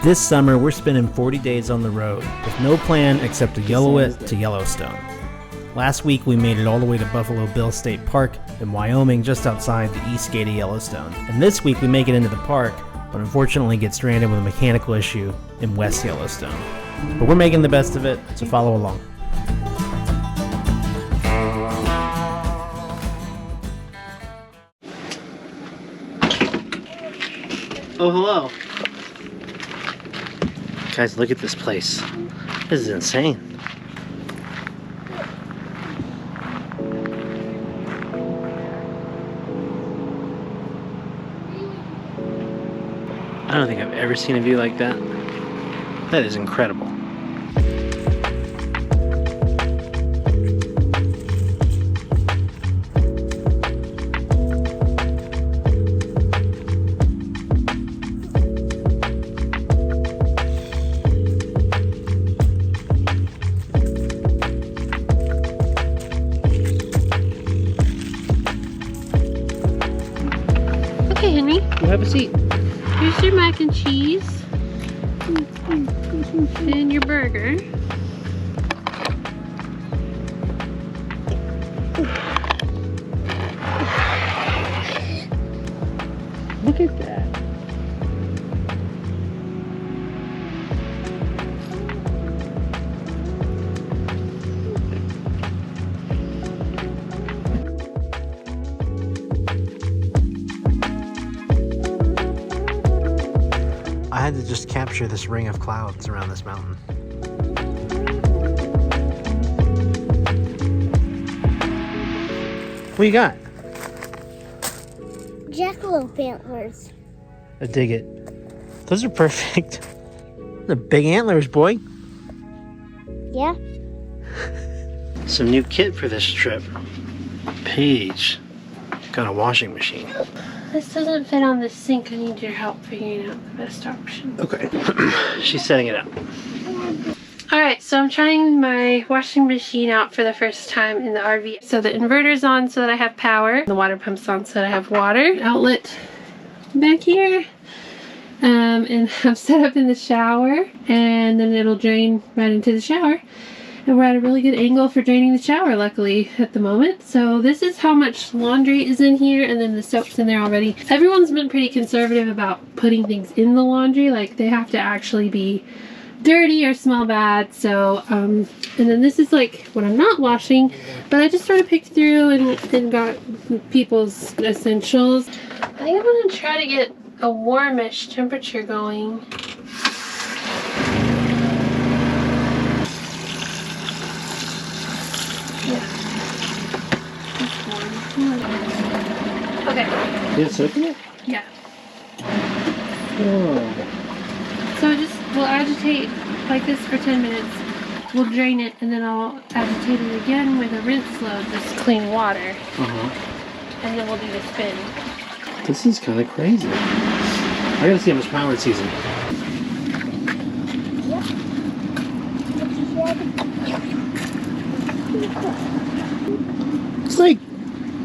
This summer, we're spending 40 days on the road with no plan except to yellow it to Yellowstone. Last week, we made it all the way to Buffalo Bill State Park in Wyoming, just outside the east gate of Yellowstone. And this week, we make it into the park, but unfortunately get stranded with a mechanical issue in West Yellowstone. But we're making the best of it, so follow along. Oh, hello. Guys, look at this place. This is insane. I don't think I've ever seen a view like that. That is incredible. Okay, Henry. We'll have a seat. Here's your mac and cheese. And your burger. Look at that. I had to just capture this ring of clouds around this mountain. What you got? Jackalope antlers. I dig it. Those are perfect. The big antlers, boy. Yeah. Some new kit for this trip. Paige got a washing machine. This doesn't fit on the sink. I need your help figuring out the best option. Okay. She's setting it up. Alright, so I'm trying my washing machine out for the first time in the RV. So the inverter's on so that I have power. The water pump's on so that I have water. Outlet back here. And I'm set up in the shower. And then it'll drain right into the shower. And we're at a really good angle for draining the shower, luckily, at the moment. So this is how much laundry is in here, and then the soap's in there already. Everyone's been pretty conservative about putting things in the laundry. Like, they have to actually be dirty or smell bad. So, and then this is like what I'm not washing, but I just sort of picked through and got people's essentials. I think I'm gonna try to get a warmish temperature going. Okay. You soak in it? Yeah. Oh. So we'll agitate like this for 10 minutes. We'll drain it and then I'll agitate it again with a rinse load, just clean water. And then we'll do the spin. This is kind of crazy. I gotta see how much power it's using. It's like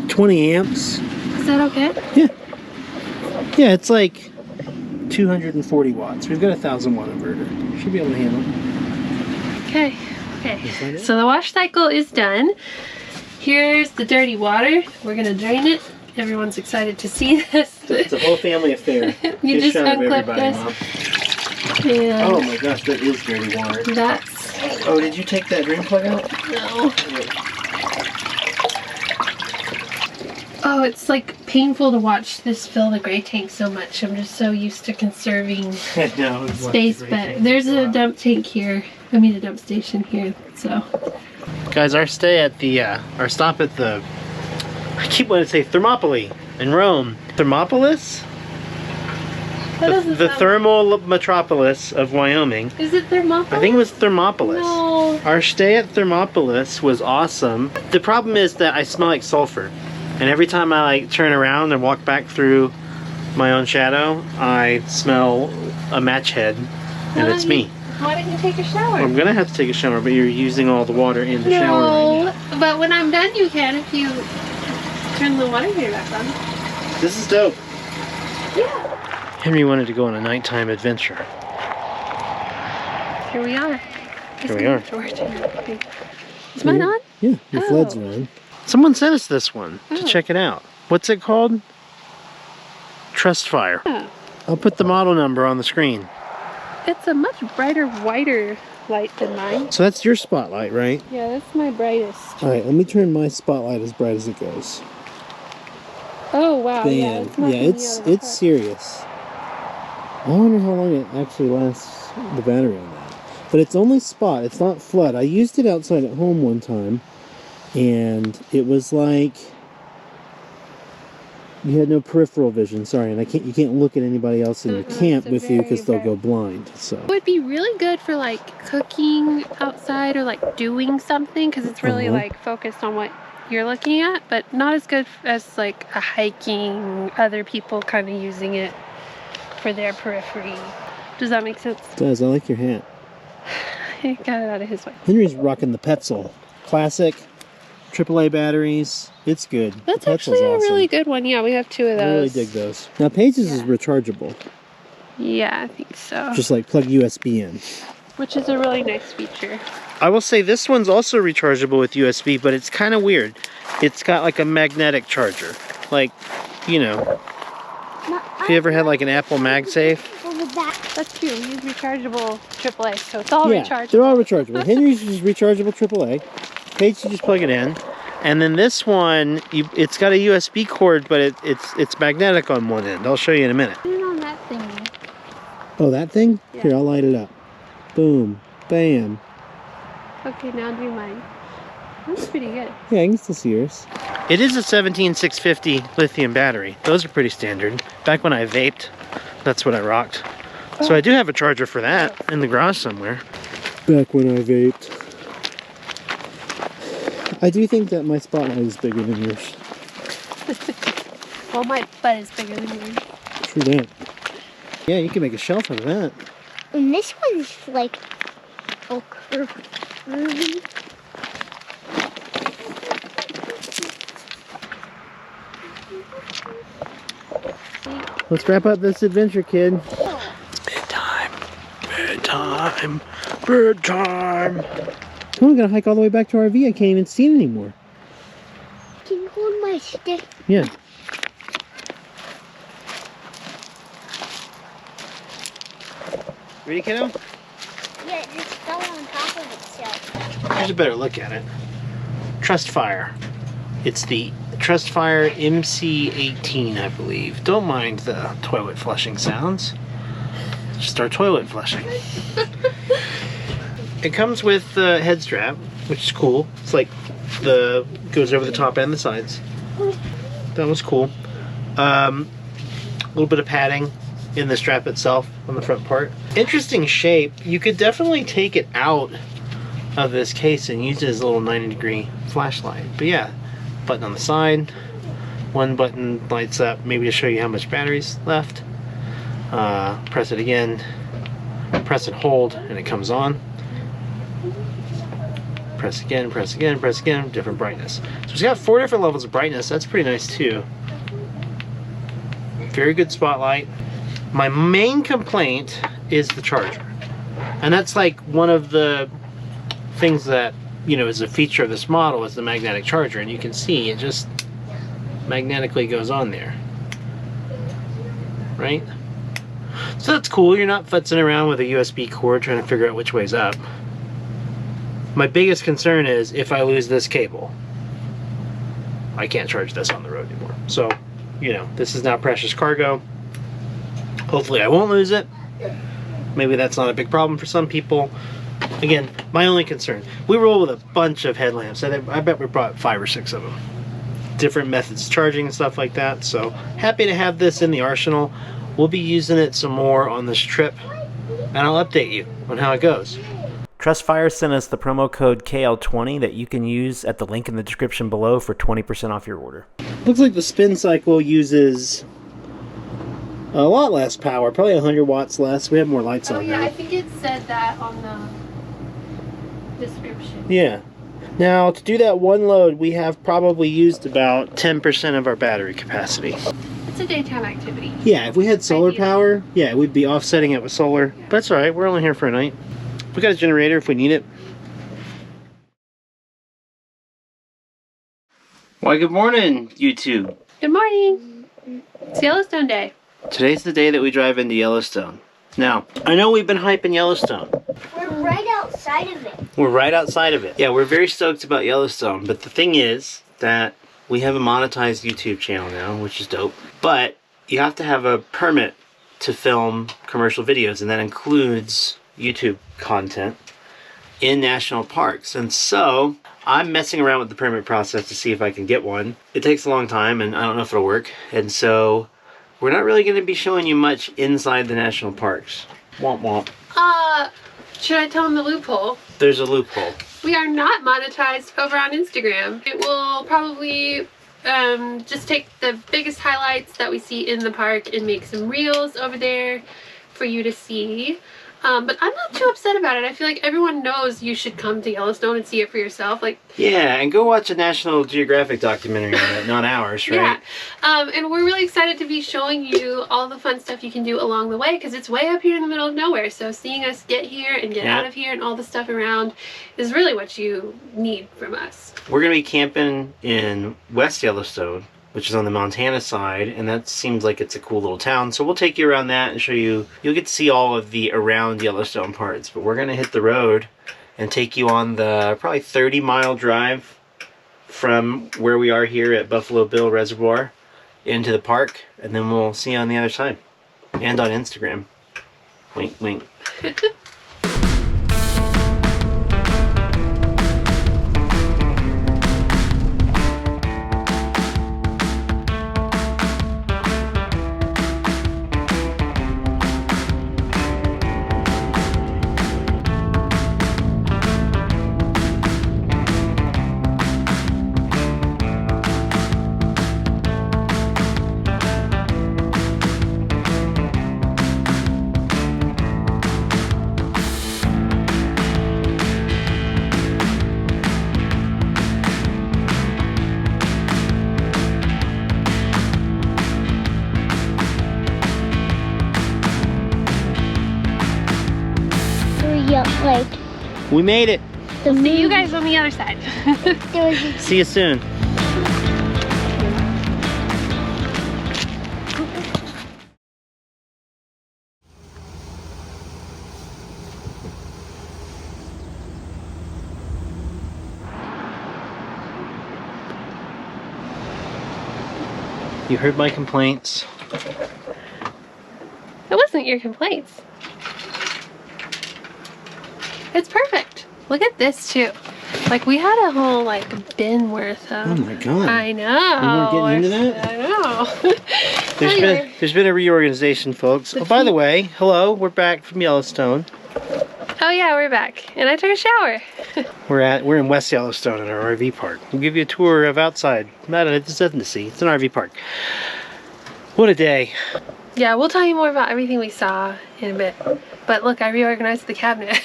20 amps. Is that okay? Yeah. Yeah, it's like 240 watts. We've got a 1,000 watt inverter. Should be able to handle it. Okay. Okay. So the wash cycle is done. Here's the dirty water. We're gonna drain it. Everyone's excited to see this. It's a whole family affair. You just unclip this. Mom. And oh my gosh, that is dirty water. that's... Oh, did you take that drain plug out? No. Oh, it's like painful to watch this fill the gray tank so much. I'm just so used to conserving space, but there's a dump tank here. I mean a dump station here, so. Guys, our stay at the, our stop at the, I keep wanting to say Thermopylae in Rome. Thermopolis? The thermal metropolis of Wyoming. Is it Thermopolis? I think it was Thermopolis. No. Our stay at Thermopolis was awesome. The problem is that I smell like sulfur. And every time I like turn around and walk back through my own shadow, I smell a match head, and it's me. Why didn't you take a shower? Well, I'm gonna have to take a shower, but you're using all the water in the shower right now. But when I'm done you can if you turn the water heater back on. This is dope. Yeah. Henry wanted to go on a nighttime adventure. here we are. Here we are. Is mine on? Yeah, your fled's on. Someone sent us this one to check it out. What's it called? Trustfire. Oh. I'll put the model number on the screen. It's a much brighter, whiter light than mine. So that's your spotlight, right? Yeah, that's my brightest. All right, let me turn my spotlight as bright as it goes. Oh wow! Bam. Yeah, it's serious. I wonder how long it actually lasts, the battery on that. But it's only spot, it's not flood. I used it outside at home one time, and it was like you had no peripheral vision. Sorry, and you can't look at anybody else in your camp with you because they'll go blind. So it would be really good for like cooking outside or like doing something because it's really like focused on what you're looking at, but not as good as like a hiking, other people kind of using it for their periphery. Does that make sense? It does. I like your hat. I got it out of his way. Henry's rocking the Petzl. Classic, AAA batteries. It's good. That's actually a really good one. Yeah, we have 2 of those. I really dig those. Now Paige's is rechargeable. Yeah, I think so. Just like plug USB in. Which is a really nice feature. I will say this one's also rechargeable with USB, but it's kind of weird. It's got like a magnetic charger. Like, you know, if you ever had like an Apple MagSafe. That's true. We use rechargeable AAA, so it's all rechargeable. They're all rechargeable. Henry's is rechargeable AAA. Paige, you just plug it in. And then this one, it's got a USB cord, but it's magnetic on one end. I'll show you in a minute. Put it on that thing. Oh, that thing? Yeah. Here, I'll light it up. Boom. Bam. Okay, now do mine. That's pretty good. Yeah, I can still see yours. It is a 17650 lithium battery. Those are pretty standard. Back when I vaped, that's what I rocked. So I do have a charger for that in the garage somewhere. Back when I vaped. I do think that my spotlight is bigger than yours. Well, my butt is bigger than yours. True that. Yeah, you can make a shelf out of that. And this one's like all curvy. Let's wrap up this adventure, kid. It's bedtime. Bedtime. Bedtime. Come on, we gotta hike all the way back to our RV. I can't even see it anymore. Can you hold my stick? Yeah. Ready, kiddo? Yeah, it just fell on top of itself. Here's a better look at it. Trustfire. It's the Trustfire MC18, I believe. Don't mind the toilet flushing sounds. Just our toilet flushing. It comes with the head strap, which is cool. It's like goes over the top and the sides. That was cool. A little bit of padding in the strap itself on the front part. Interesting shape. You could definitely take it out of this case and use it as a little 90-degree flashlight. But yeah, button on the side. One button lights up, maybe to show you how much battery's left. Press it again. Press and hold, and it comes on. Press again, press again, press again, different brightness. So it's got 4 different levels of brightness. That's pretty nice too. Very good spotlight. My main complaint is the charger. And that's like one of the things that, you know, is a feature of this model is the magnetic charger. And you can see it just magnetically goes on there. Right? So that's cool. You're not futzing around with a USB cord trying to figure out which way's up. My biggest concern is if I lose this cable, I can't charge this on the road anymore. So, you know, this is now precious cargo. Hopefully I won't lose it. Maybe that's not a big problem for some people. Again, my only concern. We roll with a bunch of headlamps. I bet we brought 5 or 6 of them. Different methods of charging and stuff like that. So happy to have this in the arsenal. We'll be using it some more on this trip. And I'll update you on how it goes. Trustfire sent us the promo code KL20 that you can use at the link in the description below for 20% off your order. Looks like the spin cycle uses a lot less power, probably 100 watts less. We have more lights on yeah, now. I think it said that on the description. Yeah. Now, to do that one load, we have probably used about 10% of our battery capacity. It's a daytime activity. Yeah, if we had solar power, yeah, we'd be offsetting it with solar. But that's all right, we're only here for a night. We got a generator if we need it. Why, good morning, YouTube. Good morning. It's Yellowstone Day. Today's the day that we drive into Yellowstone. Now, I know we've been hyping Yellowstone. We're right outside of it. We're right outside of it. Yeah, we're very stoked about Yellowstone, but the thing is that we have a monetized YouTube channel now, which is dope. But you have to have a permit to film commercial videos, and that includes YouTube content in national parks. And so I'm messing around with the permit process to see if I can get one. It takes a long time, and I don't know if it'll work. And so we're not really going to be showing you much inside the national parks. Womp womp. Should I tell them the loophole? There's a loophole. We are not monetized over on Instagram. It will probably just take the biggest highlights that we see in the park and make some reels over there for you to see. But I'm not too upset about it. I feel like everyone knows you should come to Yellowstone and see it for yourself. Like, yeah, and go watch a National Geographic documentary on it, not ours, right? Yeah. And we're really excited to be showing you all the fun stuff you can do along the way, because it's way up here in the middle of nowhere. So seeing us get here and get out of here and all the stuff around is really what you need from us. We're going to be camping in West Yellowstone, which is on the Montana side, and that seems like it's a cool little town. So we'll take you around that and show you. You'll get to see all of the around Yellowstone parts, but we're going to hit the road and take you on the probably 30-mile drive from where we are here at Buffalo Bill Reservoir into the park, and then we'll see you on the other side and on Instagram. Wink, wink. Like, We made it. See you guys on the other side. See you soon. You heard my complaints. It wasn't your complaints. It's perfect. Look at this too. Like, we had a whole like bin worth of. Oh my god. I know. You weren't getting into that? I know. There's been a reorganization, folks. Oh, by the way, hello. We're back from Yellowstone. Oh yeah, we're back, and I took a shower. We're in West Yellowstone at our RV park. We'll give you a tour of outside. There's nothing to see. It's an RV park. What a day. Yeah, we'll tell you more about everything we saw in a bit. But look, I reorganized the cabinet.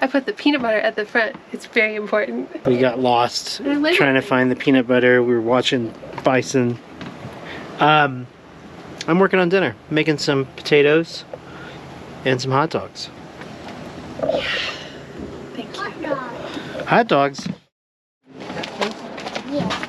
I put the peanut butter at the front. It's very important. We got lost trying to find the peanut butter. We were watching bison. I'm working on dinner, making some potatoes and some hot dogs. Yeah. Thank you. Hot dogs. Yeah.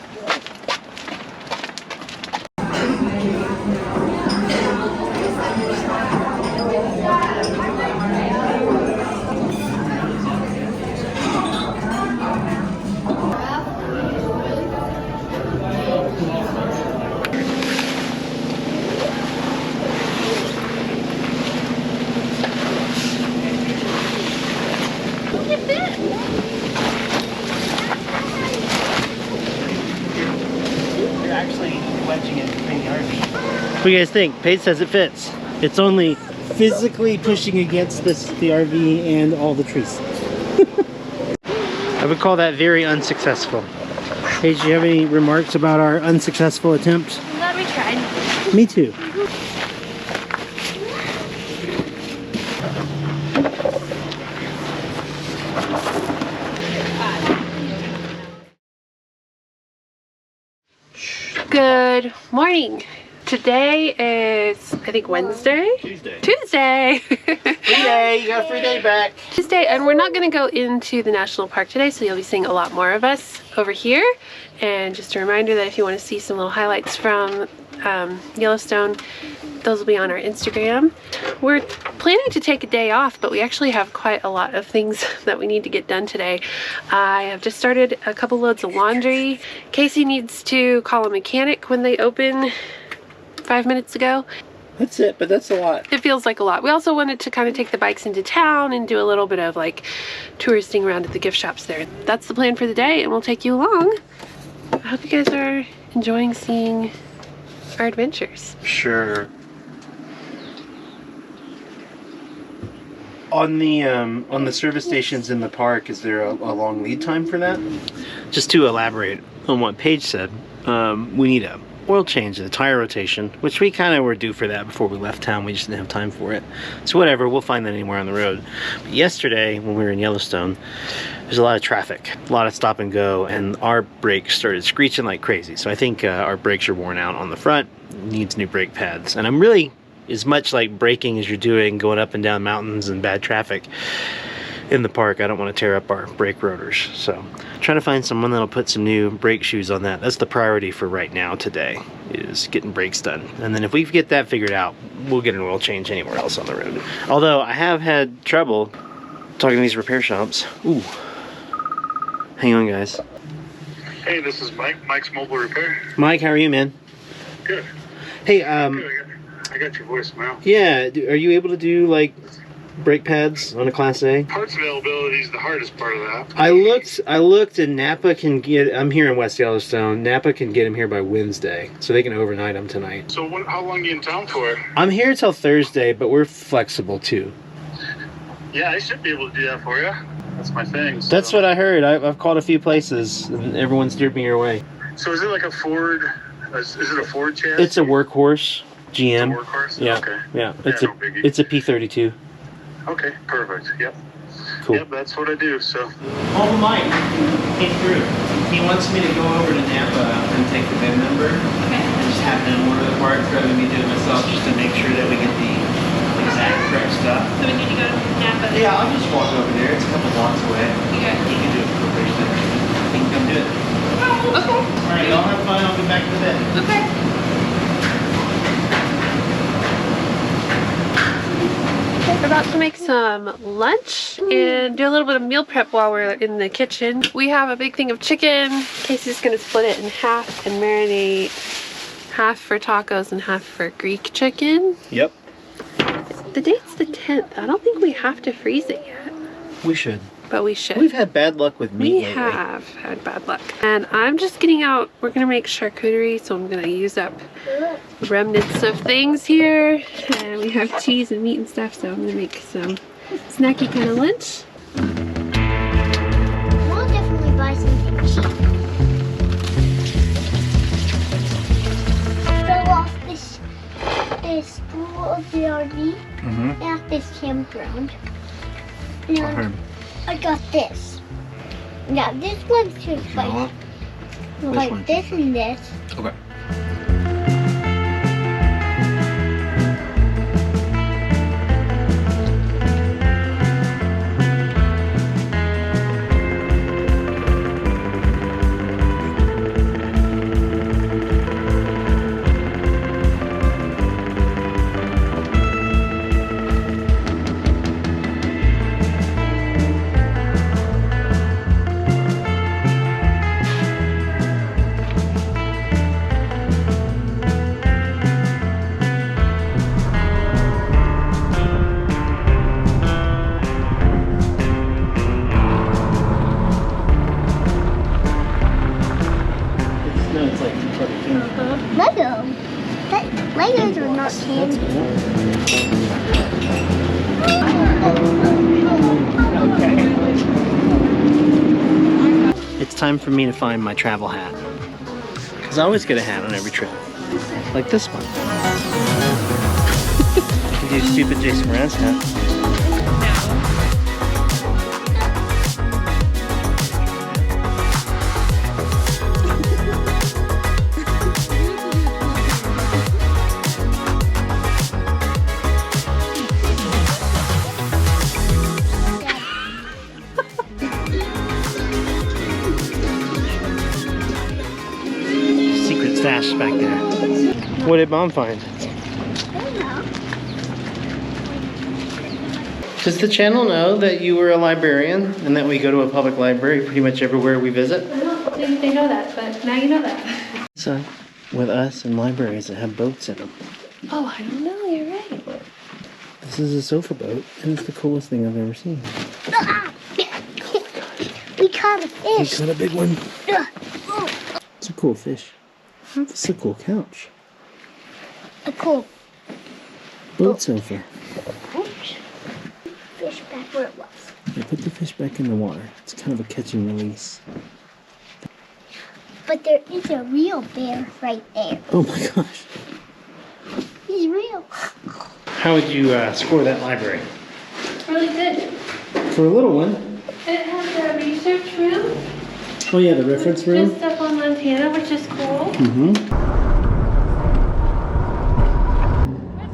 What do you guys think? Paige says it fits. It's only physically pushing against the RV and all the trees. I would call that very unsuccessful. Paige, do you have any remarks about our unsuccessful attempt? I'm glad we tried. Me too. Good morning. Today is, I think, Wednesday? Tuesday! Free day, you got a free day back. Tuesday, and we're not going to go into the national park today, so you'll be seeing a lot more of us over here. And just a reminder that if you want to see some little highlights from Yellowstone, those will be on our Instagram. We're planning to take a day off, but we actually have quite a lot of things that we need to get done today. I have just started a couple loads of laundry. Casey needs to call a mechanic when they open 5 minutes ago. That's it, but that's a lot. It feels like a lot. We also wanted to kind of take the bikes into town and do a little bit of like touristing around at the gift shops there. That's the plan for the day, and we'll take you along. I hope you guys are enjoying seeing our adventures. Sure. On the service stations in the park, is there a long lead time for that? Just to elaborate on what Paige said, we need a oil change and a tire rotation, which we kind of were due for that before we left town. We just didn't have time for it. So whatever, we'll find that anywhere on the road. But yesterday, when we were in Yellowstone, there's a lot of traffic, a lot of stop and go, and our brakes started screeching like crazy. So I think our brakes are worn out on the front, needs new brake pads. And I'm really, as much like braking as you're doing, going up and down mountains and bad traffic in the park, I don't want to tear up our brake rotors. So trying to find someone that'll put some new brake shoes on that. That's the priority for right now today, is getting brakes done. And then if we get that figured out, we'll get an oil change anywhere else on the road. Although I have had trouble talking to these repair shops. Ooh. Hang on, guys. Hey, this is Mike. Mike's Mobile Repair. Mike, how are you, man? Good. Hey, Good. I got your voicemail. yeah, are you able to do like brake pads on a Class A? Parts availability is the hardest part of that. I looked, and Napa can get, I'm here in West Yellowstone, Napa can get them here by Wednesday, so they can overnight them tonight. So how long are you in town for? I'm here till Thursday, but we're flexible too. Yeah, I should be able to do that for you. That's my thing. So. That's what I heard. I've called a few places, and everyone steered me your way. So is it like a Ford, is it a Ford chassis? It's a workhorse, GM. It's a workhorse? Yeah, Okay. yeah. No biggie. It's a P32. Okay, perfect. Yep. Cool. Yep, that's what I do, so. Call Mike. Came through. He wants me to go over to Napa and take the VIN number. Okay. And just have them order the parts rather than me do it myself, just to make sure that we get the exact correct stuff. So we need to go to Napa. Yeah, I'll just walk over there. It's a couple blocks away. Okay. You can do it for free. You can come do it. Okay. All right, y'all have fun. I'll be back in a bit. Okay. We're about to make some lunch and do a little bit of meal prep while we're in the kitchen. We have a big thing of chicken. Casey's gonna split it in half and marinate half for tacos and half for Greek chicken. Yep. The date's the 10th. I don't think we have to freeze it yet, We should. but we should. We've had bad luck with meat We lately. have had bad luck. And I'm just getting out, we're gonna make charcuterie, so I'm gonna use up remnants of things here. And we have cheese and meat and stuff, so I'm gonna make some snacky kind of lunch. We'll definitely buy something cheap. Throw off this pool of the RV at this campground. And I got this. Now this one's just like this and this. Okay. Lego. Legos are not candy. It's time for me to find my travel hat. Because I always get a hat on every trip. Like this one. You do stupid Jason Mraz hat. back there? What did Mom find? Does the channel know that you were a librarian and that we go to a public library pretty much everywhere we visit? I don't think they know that, but now you know that. So, with us and libraries that have boats in them. Oh, I don't know. You're right. This is a sofa boat, and it's the coolest thing I've ever seen. We caught a We fish. caught a big one. It's a cool fish. It's a cool couch. A cool Boat sofa. fish back where it was. Yeah, put the fish back in the water. It's kind of a catch and release. But there is a real bear right there. Oh my gosh. He's real. How would you score that library? Really good. For a little one. It has a research room. Oh yeah, the reference room. Just up on Montana, which is cool. Mm-hmm.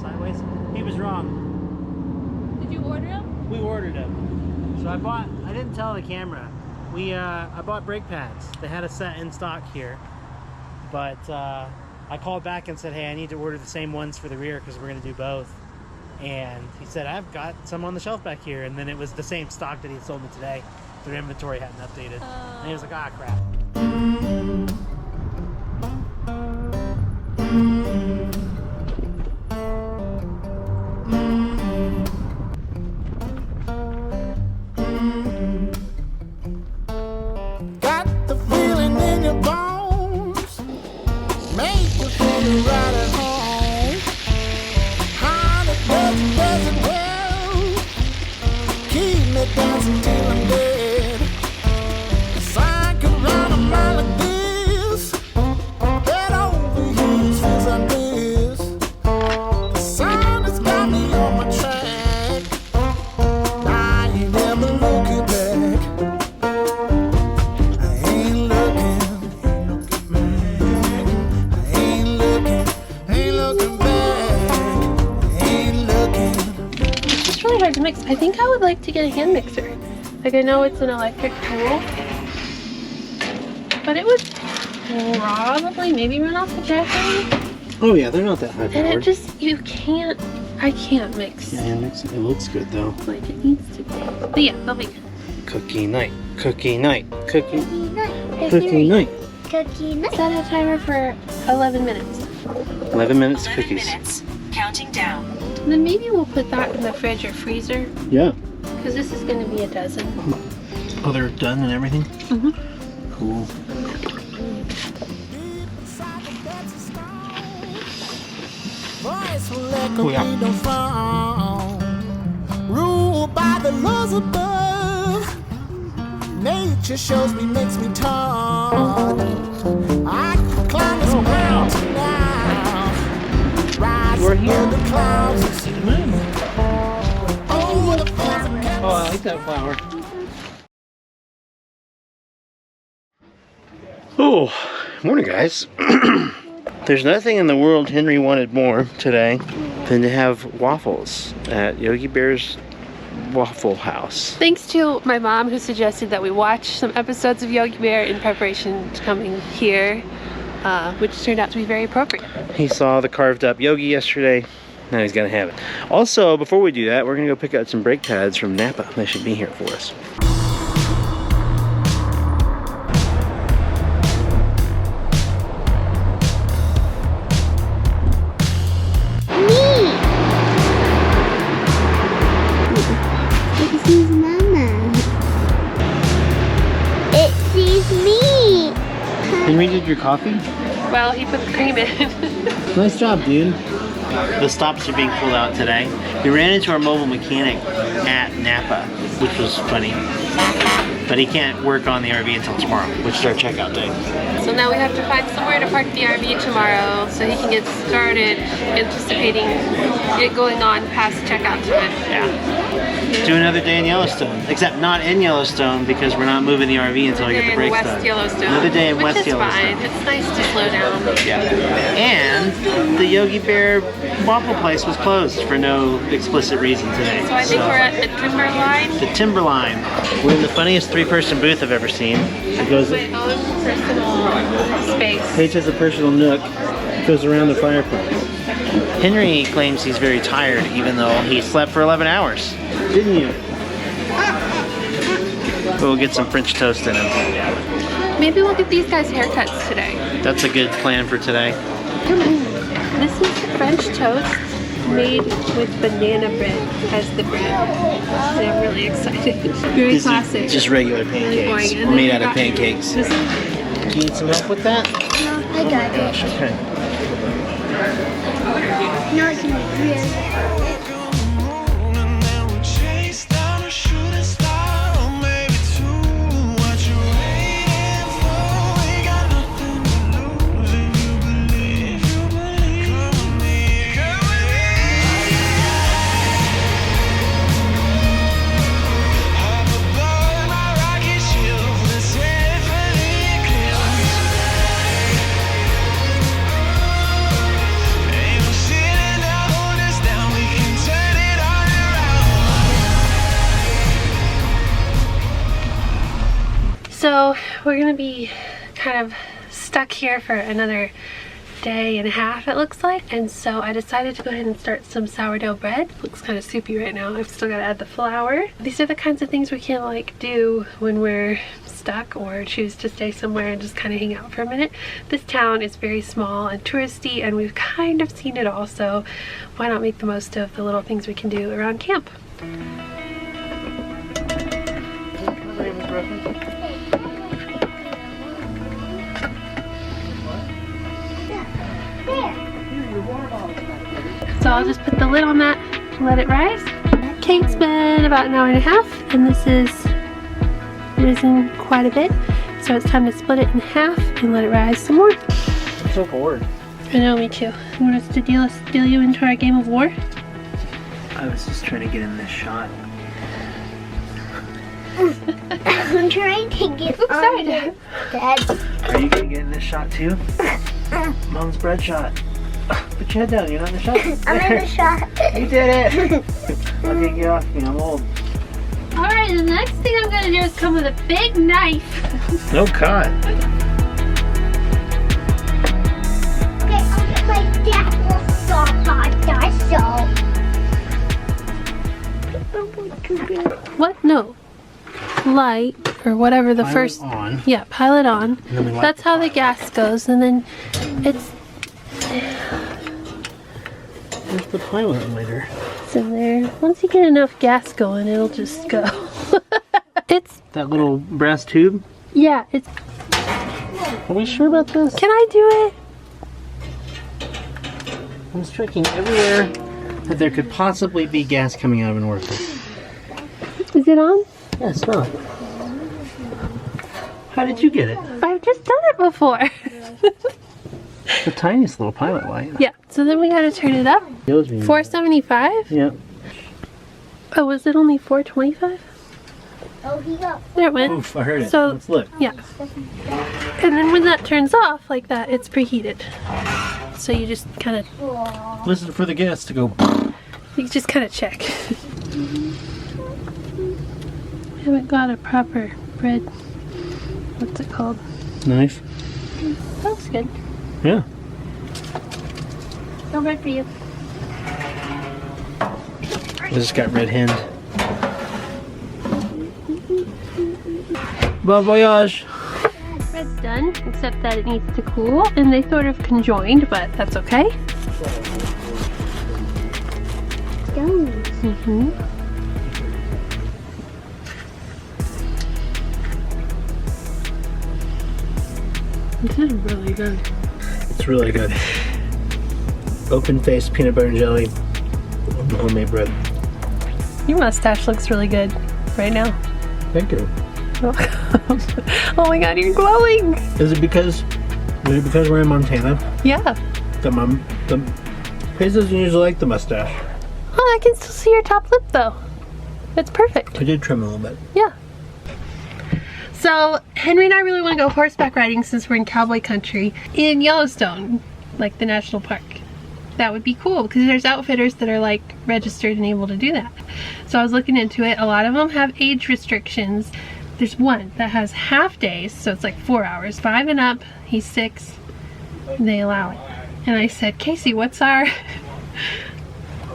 Sideways. He was wrong. Did you order them? We ordered them. So I didn't tell the camera. I bought brake pads. They had a set in stock here. But I called back and said, hey, I need to order the same ones for the rear because we're going to do both. And he said, I've got some on the shelf back here. And then it was the same stock that he sold me today. Their inventory hadn't updated. And he was like, ah, crap. Got the feeling in your bones, make you feel right at home. Honey, doesn't well, keep me dancing till I'm dead. 'Cause I could run a mile like this, head over heels as I miss. The sun has got me on my track, I ain't never looking back. Hard to mix. I think I would like to get a hand mixer. Like, I know it's an electric tool, but it would probably maybe run off the battery. Oh yeah, they're not that high And it powered. just, I can't mix Yeah, it looks good though. like it needs to be. But yeah, they'll be good. Cookie night, cookie night, cookie, Hey, cookie Siri, night. Cookie night. set a timer for 11 minutes. 11 minutes 11 cookies. minutes. Counting down. And then maybe we'll put that in the fridge or freezer, Yeah. because this is going to be a dozen. Oh, they're done and everything? Mhm. Cool. Oh, yeah. Ruled by the laws above, nature shows me, makes me tall. I can climb this mountain now, rise We're here. above the clouds. Over the fields and Oh, I like that flower. Oh, morning guys. There's nothing in the world Henry wanted more today than to have waffles at Yogi Bear's Waffle House. Thanks to my mom, who suggested that we watch some episodes of Yogi Bear in preparation to coming here, which turned out to be very appropriate. He saw the carved up Yogi yesterday. Now he's gonna have it. Also, before we do that, we're gonna go pick up some brake pads from Napa. They should be here for us. It sees Mama. It sees me. Henry, did your coffee? Well, he put the cream in. Nice job, dude. The stops are being pulled out today. We ran into our mobile mechanic at Napa, which was funny. But he can't work on the RV until tomorrow, which is our checkout day. So now we have to find somewhere to park the RV tomorrow so he can get started anticipating it going on past checkout time. Yeah. Do another day in Yellowstone. Except not in Yellowstone because we're not moving the RV until I get the brakes done. West Yellowstone. Another day in West Which is Yellowstone. fine. It's nice to slow down. Yeah. And the Yogi Bear waffle place was closed for no explicit reason today. So I think we're at the Timberline. The Timberline. We're in the funniest three-person booth I've ever seen. It goes. My own personal space. Paige has a personal nook. It goes around the fireplace. Henry claims he's very tired, even though he slept for 11 hours. Didn't you? We'll get some French toast in him. Maybe we'll get these guys haircuts today. That's a good plan for today. This is French toast made with banana bread as the bread. And I'm really excited. Very This classic. is just regular Really boring. pancakes. And then Made you out of got pancakes. this- Do you need some help with that? No, I got it. Gosh, okay. No, it's really. So we're gonna be kind of stuck here for another day and a half, it looks like. And so I decided to go ahead and start some sourdough bread. Looks kind of soupy right now. I've still got to add the flour. These are the kinds of things we can like do when we're stuck or choose to stay somewhere and just kind of hang out for a minute. This town is very small and touristy, and we've kind of seen it all, so why not make the most of the little things we can do around camp? So I'll just put the lid on that and let it rise. Cake's been about an hour and a half, and this is risen quite a bit. So it's time to split it in half and let it rise some more. I'm so bored. I know, me too. You want us to deal you into our game of war? I was just trying to get in this shot. I'm trying to get Oops, sorry, Dad. Dad. Are you gonna get in this shot too? Mom's bread shot. Put your head down, you're not in the shot. I'm in the shot. You did it! I'll get you off me, I'm old. Alright, the next thing I'm gonna do is come with a big knife. No cut. Okay, I'll get my dad will stop on that, What? No. Light, or whatever the Pile it first... on. Yeah, pile it on. And then we light That's the how the gas goes, and then it's Where's the pilot lighter? in there. Once you get enough gas going, it'll just go. It's, That little brass tube? yeah, it's... Are we sure about this? Can I do it? I'm striking everywhere that there could possibly be gas coming out of an orifice. Is it on? Yeah, smell it. How did you get it? I've just done it before. The tiniest little pilot light. Yeah, so then we gotta turn it up. 475? Yeah. Oh, was it only 425? Oh, he got. There it went. Oof, I heard it. So- Let's look. Yeah. And then when that turns off like that, it's preheated. So you just kind of, Listen for the gas to go. you just kind of check. We haven't got a proper bread. What's it called? Knife. That's good. Yeah. No bread for you. I just got red hand. Bon voyage. Bread's done, except that it needs to cool, and they sort of conjoined, but that's okay. Mm-hmm. This is really good. It's really good. Open-faced peanut butter and jelly. Homemade bread. Your mustache looks really good right now. Thank you. Oh my god, you're glowing! Is it because we're in Montana? Yeah. The Paige doesn't usually like the mustache. Oh, I can still see your top lip though. It's perfect. I did trim a little bit. Yeah. So Henry and I really want to go horseback riding since we're in cowboy country in Yellowstone, like the national park. That would be cool because there's outfitters that are like registered and able to do that. So I was looking into it. A lot of them have age restrictions. There's one that has half days, so it's like 4 hours. 5 and up, he's 6, and they allow it. And I said, Casey, what's our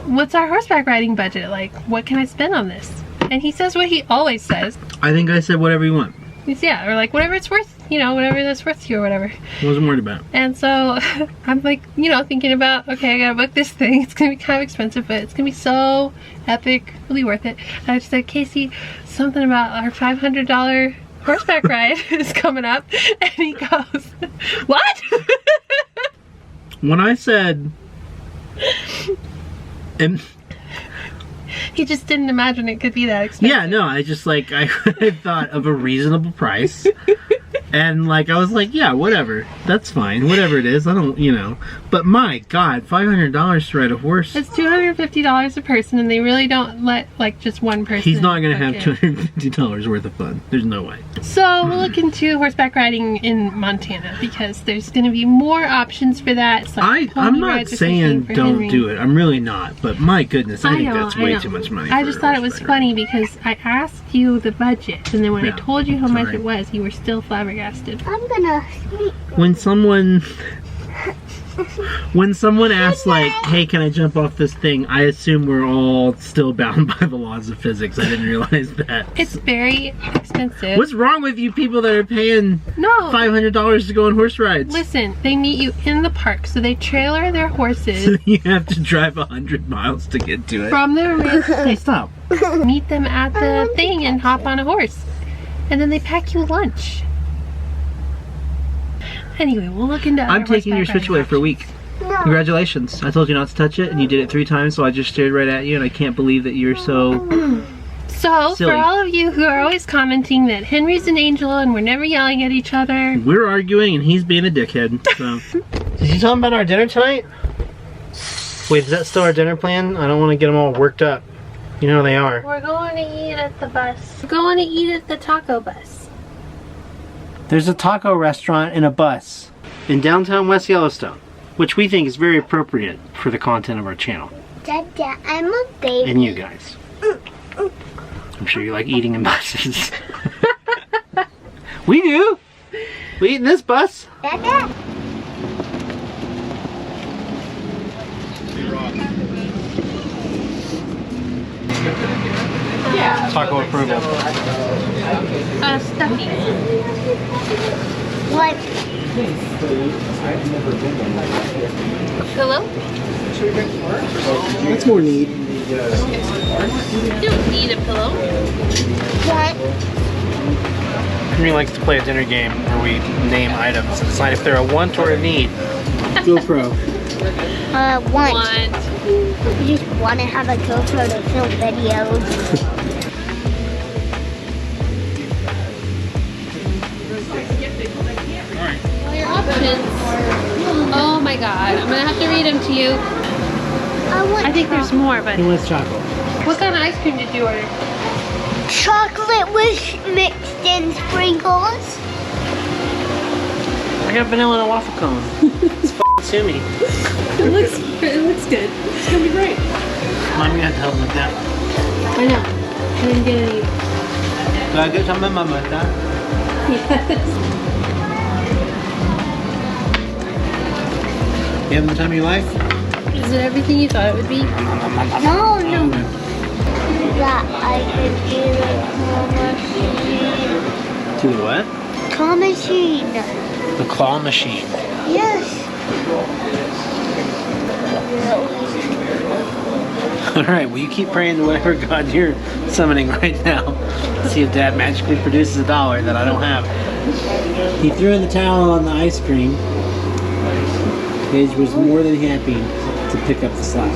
horseback riding budget? Like, what can I spend on this? And he says what he always says. I think I said whatever you want. Yeah, or like whatever it's worth, you know, whatever that's worth to you or whatever. Wasn't worried about it. And so I'm like, you know, thinking about, okay, I gotta book this thing. It's gonna be kind of expensive, but it's gonna be so epic, really worth it. And I just said, Casey, something about our $500 horseback ride is coming up. And he goes, what? When I said, he just didn't imagine it could be that expensive. yeah, no, I just like, I thought of a reasonable price. And like, I was like, yeah, whatever. That's fine. Whatever it is. I don't, you know. But my God, $500 to ride a horse. It's $250 a person, and they really don't let like just one person. He's not going to have book it. $250 worth of fun. There's no way. So we'll look into horseback riding in Montana because there's going to be more options for that. It's like I'm pony not rides or saying something for don't Henry. do it. I'm really not. But my goodness, I think know, that's way know. too much money. I for just a thought it was horseback funny because I asked you the budget, and then when Yeah, I told you how it's much alright. it was, you were still flabbergasted. I'm gonna sleep. When someone asks like, hey, can I jump off this thing? I assume we're all still bound by the laws of physics. I didn't realize that. It's very expensive. What's wrong with you people that are paying No. $500 to go on horse rides? Listen, they meet you in the park, so they trailer their horses You have to drive 100 miles to get to it. from their ranch. Hey, stop. Meet them at the thing and hop on a horse. And then they pack you lunch. Anyway, we'll look into other I'm taking your horseback Switch away riding for a week. No. Congratulations. I told you not to touch it, and you did it 3 times, so I just stared right at you, and I can't believe that you're so... So, Silly. for all of you who are always commenting that Henry's an angel and we're never yelling at each other, We're arguing, and he's being a dickhead, so... Did you tell him about our dinner tonight? Wait, is that still our dinner plan? I don't want to get them all worked up. You know how they are. we're going to eat at the bus. We're going to eat at the taco bus. There's a taco restaurant and a bus in downtown West Yellowstone, which we think is very appropriate for the content of our channel. Dada, I'm a baby. And you guys. I'm sure you like eating in buses. We do! We eat in this bus. Dada. Taco approval. Stuffy. What? Pillow? What's more need? You don't need a pillow. What? Henry likes to play a dinner game where we name items and decide if they're a want or a need. GoPro. Want. Want. You just want to have a GoPro to film videos. Your options. Oh my god, I'm gonna have to read them to you. I think there's more, but He wants chocolate. what kind of ice cream did you order? chocolate with mixed in sprinkles. I got vanilla and a waffle cone. It's f***ing sue me. It looks good. It's gonna be great. Mom, you have to help me with that. I know. I didn't get any. Do I get some of my mother? Yes. You having the time of your life? Is it everything you thought it would be? No. That I could do the To the what? claw machine. The claw machine. Yes. Alright, well you keep praying to whatever god you're summoning right now. See if Dad magically produces $1 that I don't have. He threw in the towel on the ice cream. Paige was more than happy to pick up the slack.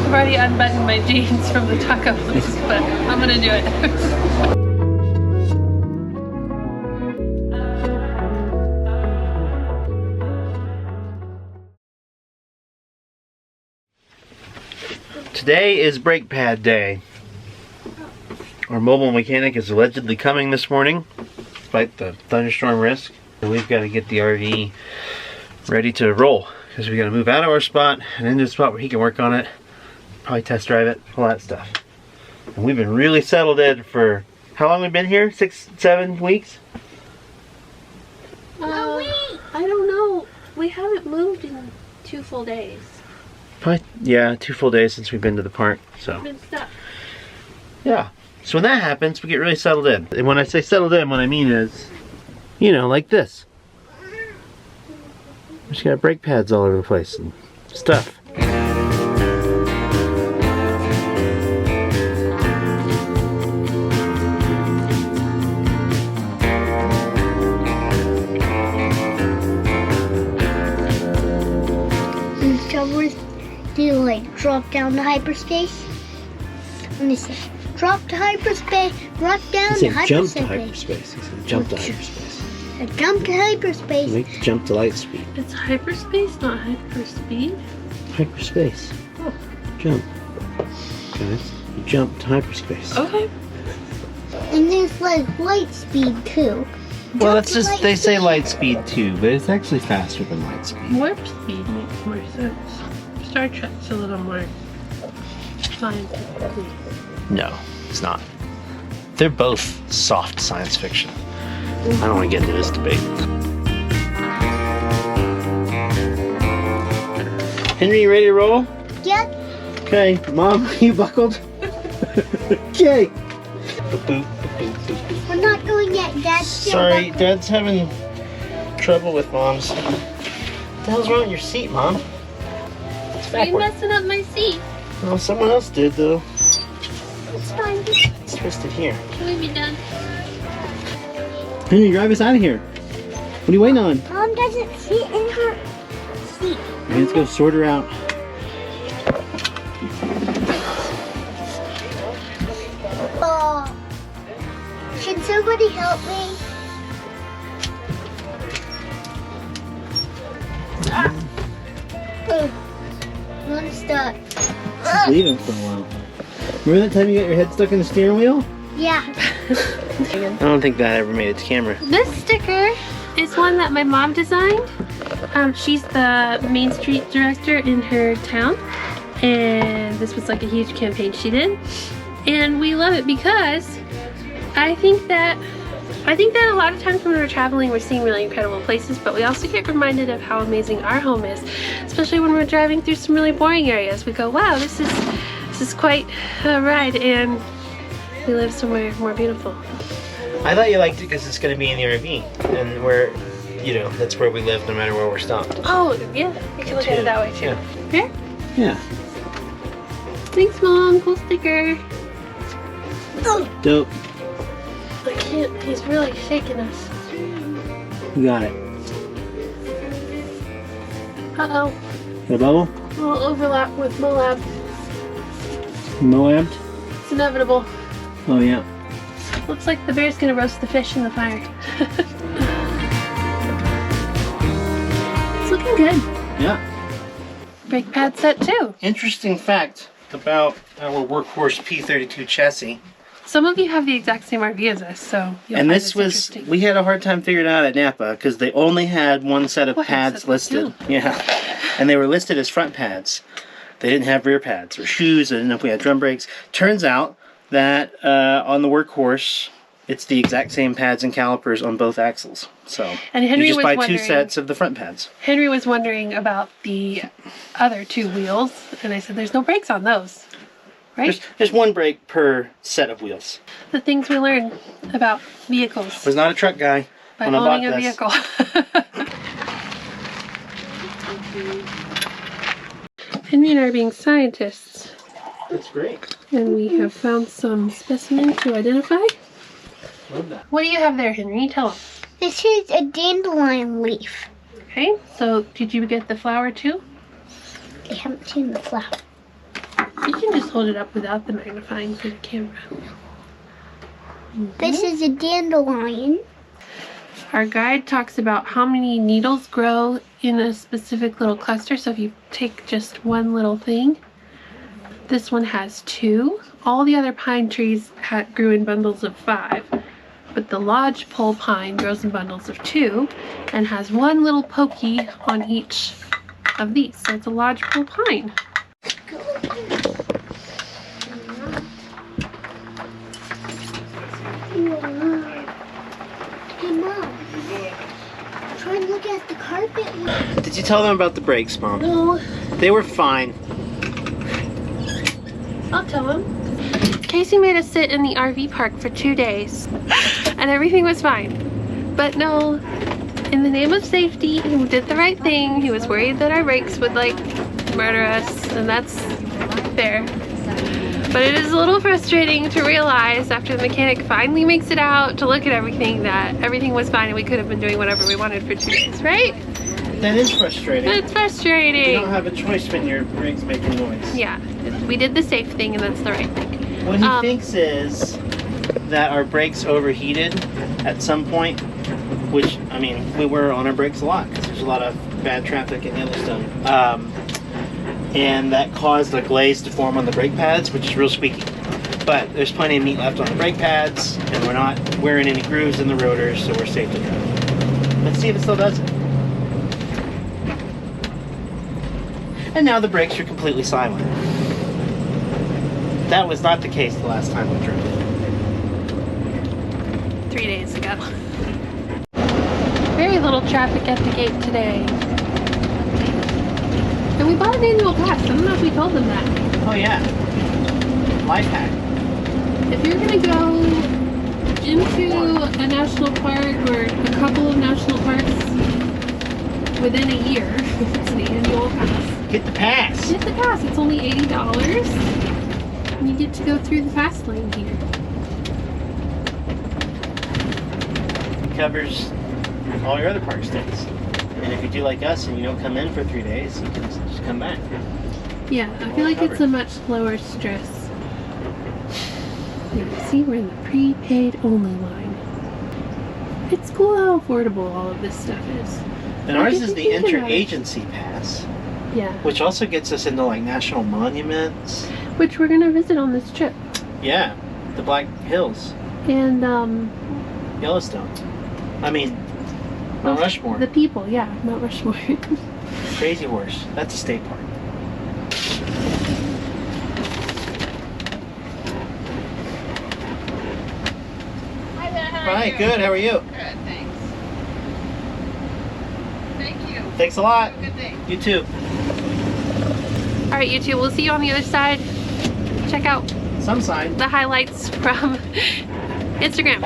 I've already unbuttoned my jeans from the taco place, but I'm gonna do it. Today is brake pad day. Our mobile mechanic is allegedly coming this morning, despite the thunderstorm risk. And we've got to get the RV ready to roll, because we got to move out of our spot and into a spot where he can work on it, probably test drive it, all that stuff. And we've been really settled in for, how long we've been here? 6, 7 weeks? I don't know. We haven't moved in 2 full days. Probably, yeah, 2 full days since we've been to the park, so. We've been stuck. Yeah. So when that happens, we get really settled in. And when I say settled in, what I mean is, you know, like this. Just got brake pads all over the place and stuff. Do you like drop down to hyperspace? Let me see. Drop to hyperspace, drop down to hyperspace. Jump to hyperspace. He said jump to hyperspace. A jump to hyperspace. Make the jump to light speed. It's hyperspace, not hyperspeed. Hyperspace. Oh. Jump. Guys, you jump to hyperspace. Okay. And there's like light speed too. Well, that's just, they say light speed too, but it's actually faster than light speed. Warp speed makes more sense. Star Trek's a little more scientific. No, it's not. They're both soft science fiction. I don't want to get into this debate. Henry, you ready to roll? Yep. Okay, Mom, you buckled? Okay. We're not going yet, Dad. Sorry, Dad's having trouble with Mom's. What the hell's wrong with your seat, Mom? It's Are you backward. messing up my seat? Well, someone else did, though. It's fine. It's twisted here. Can we be done? Henry, drive us out of here. What are you waiting on? Mom doesn't sit in her seat. Okay, let's go sort her out. Oh. Can somebody help me? I'm stuck. Just leave him for a while. Remember that time you got your head stuck in the steering wheel? Yeah. I don't think that ever made it to camera. This sticker is one that my mom designed. She's the Main Street director in her town, and this was like a huge campaign she did. And we love it because I think that a lot of times when we're traveling, we're seeing really incredible places, but we also get reminded of how amazing our home is, especially when we're driving through some really boring areas. We go, wow, this is quite a ride, and we live somewhere more beautiful. I thought you liked it because it's going to be in the RV, and we're, you know, that's where we live no matter where we're stopped. Oh, yeah, you can look at it that way too. Yeah. Here? Yeah. Thanks, Mom. Cool sticker. Dope. I can't, he's really shaking us. You got it. Uh-oh. Got a bubble? A little overlap with Moab. Moabbed? It's inevitable. Oh, yeah. Looks like the bear's gonna roast the fish in the fire. It's looking good. Yeah. Brake pad set too. Interesting fact about our workhorse P32 chassis. Some of you have the exact same RV as us, so you'll And find this was, interesting. we had a hard time figuring it out at Napa because they only had one set of What pads set of listed. Yeah. And they were listed as front pads. They didn't have rear pads or shoes. I didn't know if we had drum brakes. Turns out that on the workhorse, it's the exact same pads and calipers on both axles. So And Henry you just was buy wondering, 2 sets of the front pads. Henry was wondering about the other 2 wheels, and I said, there's no brakes on those, right? There's 1 brake per set of wheels. The things we learn about vehicles Was not a truck guy by when I bought owning a this. vehicle. Henry and I are being scientists, That's great. and we have found some specimens to identify. Love that. What do you have there, Henry? Tell them. This is a dandelion leaf. Okay, so did you get the flower too? I haven't seen the flower. You can just hold it up without the magnifying for the camera. This is a dandelion. Our guide talks about how many needles grow in a specific little cluster. So if you take just one little thing, This one has 2. All the other pine trees grew in bundles of 5. But the lodgepole pine grows in bundles of 2 and has 1 little pokey on each of these. So it's a lodgepole pine. Hey Mom, try and look at the carpet. Did you tell them about the brakes, Mom? No, They were fine. I'll tell them. Casey made us sit in the RV park for 2 days and everything was fine. But no, in the name of safety, he did the right thing. He was worried that our brakes would like murder us, and that's fair. But it is a little frustrating to realize after the mechanic finally makes it out to look at everything that everything was fine and we could have been doing whatever we wanted for 2 days, right? That is frustrating. It's frustrating. You don't have a choice when your brakes making noise. Yeah, we did the safe thing and that's the right thing. What he thinks is that our brakes overheated at some point, which, I mean, we were on our brakes a lot because there's a lot of bad traffic in Yellowstone. And that caused a glaze to form on the brake pads, which is real squeaky. But there's plenty of meat left on the brake pads, and we're not wearing any grooves in the rotors, so we're safe to drive. Let's see if it still does it. And now the brakes are completely silent. That was not the case the last time we drove it. 3 days ago. Very little traffic at the gate today. And we bought an annual pass. I don't know if we told them that. Oh yeah. Life hack. If you're gonna go into a national park or a couple of national parks within a year, it's an annual pass. Get the pass. Get the pass. It's only $80. And you get to go through the fast lane here. It covers all your other park stays. And if you do like us and you don't come in for 3 days, you can just come back. Yeah, I feel like it's a much lower stress. Yeah, see, we're in the prepaid only line. It's cool how affordable all of this stuff is. And ours is the interagency pass, Yeah. which also gets us into like national monuments. Which we're gonna visit on this trip. Yeah, the Black Hills, And Yellowstone. I mean, Mount Rushmore. the people, yeah, Mount Rushmore. Crazy Horse. That's a state park. Hi there, how are Hi, you? good. How are you? Good, thanks. Thank you. Thanks a lot. Have a good day. You too. Alright, YouTube, we'll see you on the other side. Check out Some sign. the highlights from Instagram.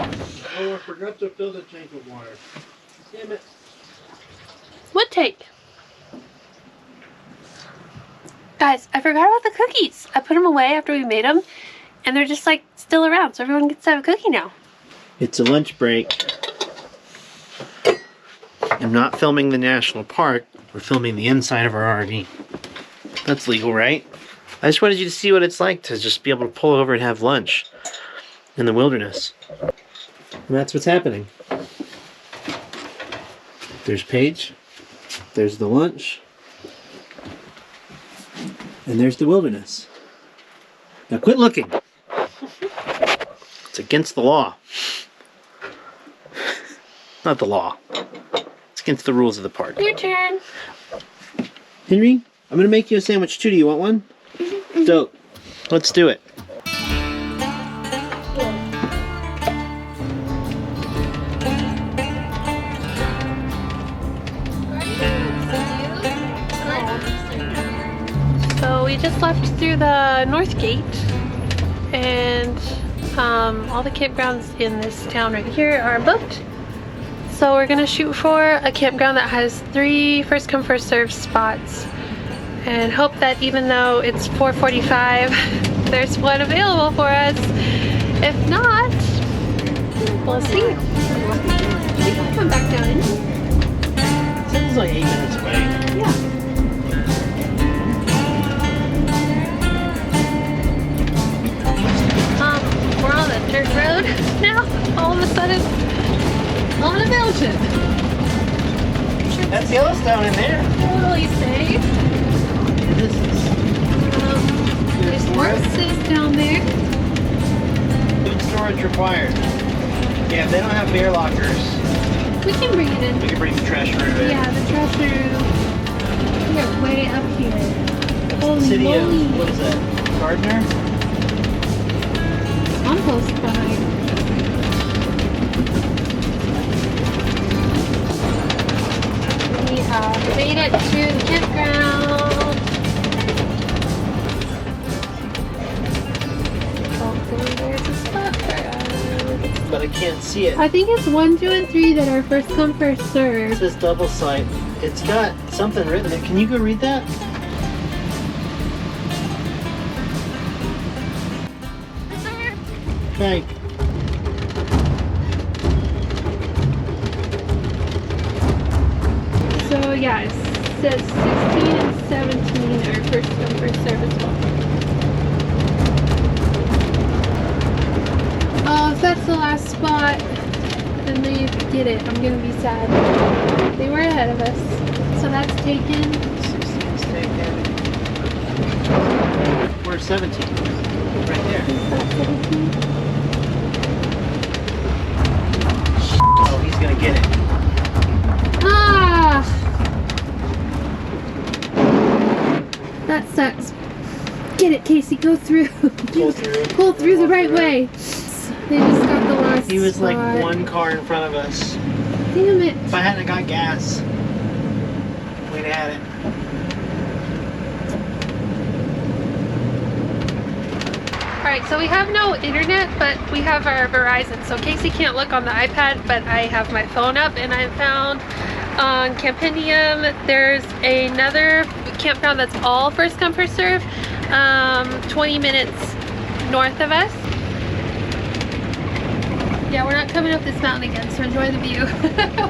Oh, I forgot to fill the tank of water. Damn it. What take? Guys, I forgot about the cookies. I put them away after we made them, and they're just like still around, so everyone gets to have a cookie now. It's a lunch break. I'm not filming the national park. We're filming the inside of our RV. That's legal, right? I just wanted you to see what it's like to just be able to pull over and have lunch in the wilderness. And that's what's happening. There's Paige. There's the lunch. And there's the wilderness. Now quit looking. It's against the law. Not the law. It's against the rules of the park. Your turn. Henry, I'm gonna make you a sandwich too. Do you want one? Dope. Let's do it. So we just left through the north gate, and all the campgrounds in this town right here are booked. So we're gonna shoot for a campground that has 3 first come first served spots, and hope that even though it's 4:45, there's one available for us. If not, we'll see. We can come back down in. This is like 8 minutes away. Yeah. We're on a dirt road now. All of a sudden, on a mountain. That's Yellowstone in there. Totally safe. This is There's horses down there. Food storage required. Yeah, if they don't have beer lockers, We can bring it in. we can bring the trash room in. Yeah, the trash room. We're way up here. Holy City moly. of, what is that? Gardner? Compost bag. We have made it to the campground. Hopefully there's a spot for us. But I can't see it. I think it's 1, 2, and 3 that are first come, first It served. says double site. It's got something written there. Can you go read that? Okay. So yeah, it says 16 and 17 are first come, first served as well. Oh, if that's the last spot, then they get it. I'm gonna be sad. They were ahead of us. So that's taken. 16's taken. Where's 17? Right there. That's 17. Oh, he's gonna get it. Ah! That sucks. Get it, Casey. Go through. Pull through. Pull through the right way. They just got the last He was like spot. one car in front of us. Damn it. If I hadn't got gas, we'd have had it. Alright, so we have no internet, but we have our Verizon. So Casey can't look on the iPad, but I have my phone up, and I found on Campendium there's another campground that's all first come, first serve, 20 minutes north of us. Yeah, we're not coming up this mountain again, so enjoy the view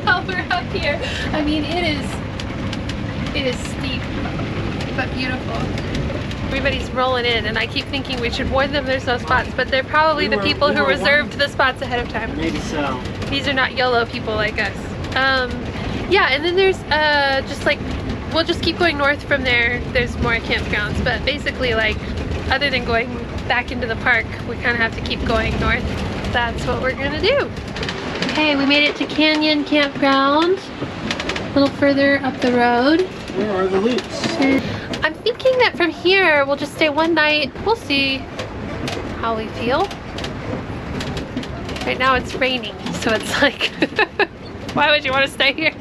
while we're up here. I mean, it is steep, but beautiful. Everybody's rolling in, and I keep thinking we should warn them there's no spots, but they're probably the people who reserved the spots ahead of time. Maybe so. These are not YOLO people like us. Yeah, and then there's just like, we'll just keep going north from there. There's more campgrounds, but basically, like, other than going back into the park, we kind of have to keep going north. That's what we're gonna do. Okay, we made it to Canyon Campground, a little further up the road. Where are the loops? I'm thinking that from here we'll just stay one night. We'll see how we feel. Right now it's raining, so it's like, why would you want to stay here?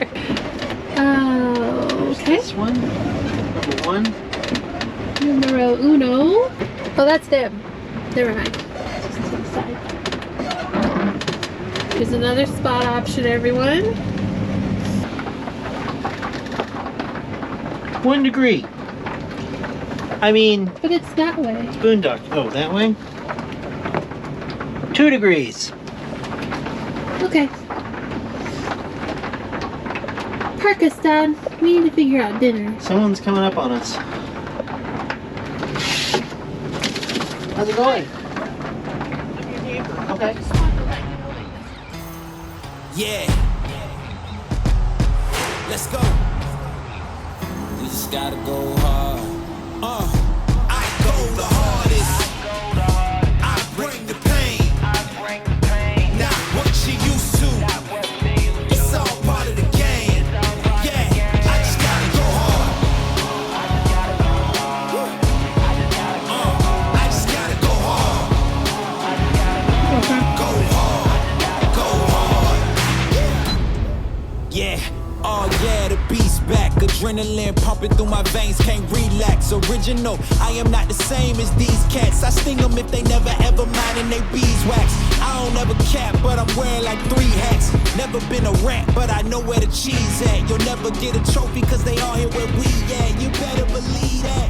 Okay. This one? Number 1? Numero uno. Oh, that's them. Never mind. Just to the side. Here's another spot option, everyone. 1 degree. I mean, But it's that way. boondock. Oh, that way? 2 degrees. Okay. Park us, Dad. We need to figure out dinner. Someone's coming up on us. How's it going? Okay. Yeah. Let's go. We just gotta go hard. I go the hardest. I bring the pain. Not what you used to. It's all part of the game. Yeah, I just gotta go hard. I just gotta go hard. Go hard. Go hard. Yeah. Oh yeah, the beast back. Adrenaline pumping through my veins, can't relax. Original, I am not the same as these cats. I sting them if they never ever mind and they beeswax. I don't ever cap, but I'm wearing like 3 hats. Never been a rat, but I know where the cheese at. You'll never get a trophy cause they all here where we at. You better believe that.